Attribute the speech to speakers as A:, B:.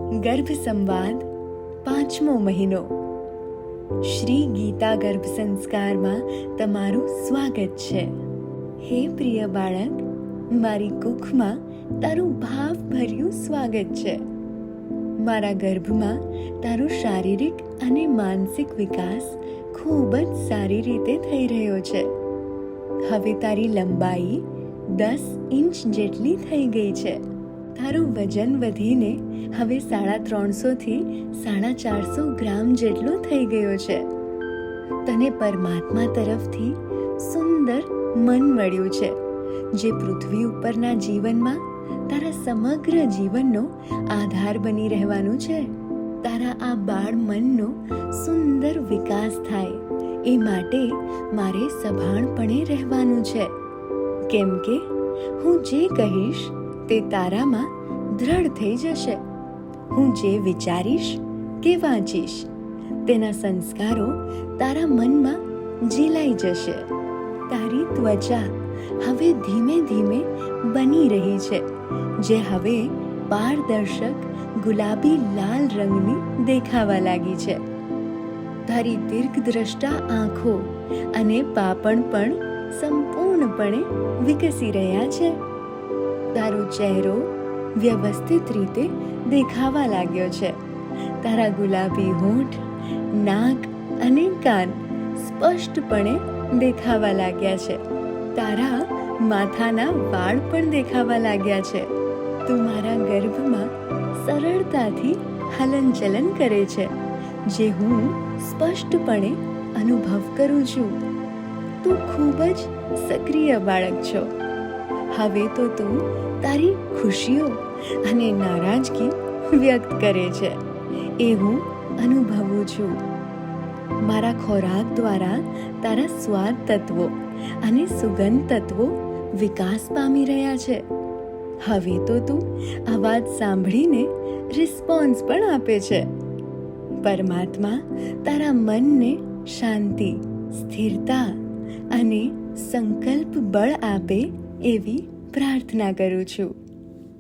A: ગર્ભ સંવાદ 5મો મહિનો. શ્રી ગીતા ગર્ભ સંસ્કારમાં તમારું સ્વાગત છે. હે પ્રિય બાળક, મારી કુખમાં તારું ભાવભર્યું સ્વાગત છે. મારા ગર્ભમાં તારો શારીરિક અને માનસિક વિકાસ ખૂબ જ સારી રીતે થઈ રહ્યો છે. હવે તારી લંબાઈ 10 ઇંચ જેટલી થઈ ગઈ છે. તારું વજન વધીને હવે 350 થી 450 ગ્રામ જેટલો થઈ ગયો છે. તને પરમાત્મા તરફથી સુંદર મન મળ્યું છે, જે પૃથ્વી ઉપરના જીવનમાં તારા સમગ્ર જીવનનો આધાર બની રહેવાનું છે. તારા આ બાળ મનનો સુંદર વિકાસ થાય એ માટે મારે સભાનપણે રહેવાનું છે, કેમ કે હું જે કહીશ તે તારામાં દ્રઢ થઈ જશે. હું જે વિચારીશ કે વાંચીશ તેના સંસ્કારો તારા મનમાં ઝીલાઈ જશે. તારી ત્વચા હવે ધીમે ધીમે બની રહી છે, જે હવે પારદર્શક ગુલાબી લાલ રંગની દેખાવા લાગી છે. તારી દીર્ઘદ્રષ્ટા આંખો અને પાપણ પણ સંપૂર્ણપણે વિકસી રહ્યા છે. તારો ચહેરો વ્યવસ્થિત રીતે દેખાવા લાગ્યો છે. તારા ગુલાબી હોઠ, નાક અને કાન સ્પષ્ટપણે દેખાવા લાગ્યા છે. તારા માથાના વાળ પણ દેખાવા લાગ્યા છે. તું મારા ગર્ભમાં સરળતાથી હલનચલન કરે છે, જે હું સ્પષ્ટપણે અનુભવ કરું છું. તું ખૂબ જ સક્રિય બાળક છો. હવે તો તું તારી ખુશીઓ અને નારાજગી વ્યક્ત કરે છે, એ હું અનુભવું છું. મારા ખોરાક દ્વારા તારા સ્વાદ તત્વો અને સુગંધ તત્વો વિકાસ પામી રહ્યા છે. હવે તો તું અવાજ સાંભળીને રિસ્પોન્સ પણ આપે છે. પરમાત્મા તારા મનને શાંતિ, સ્થિરતા અને સંકલ્પ બળ આપે એવી પ્રાર્થના કરું છું.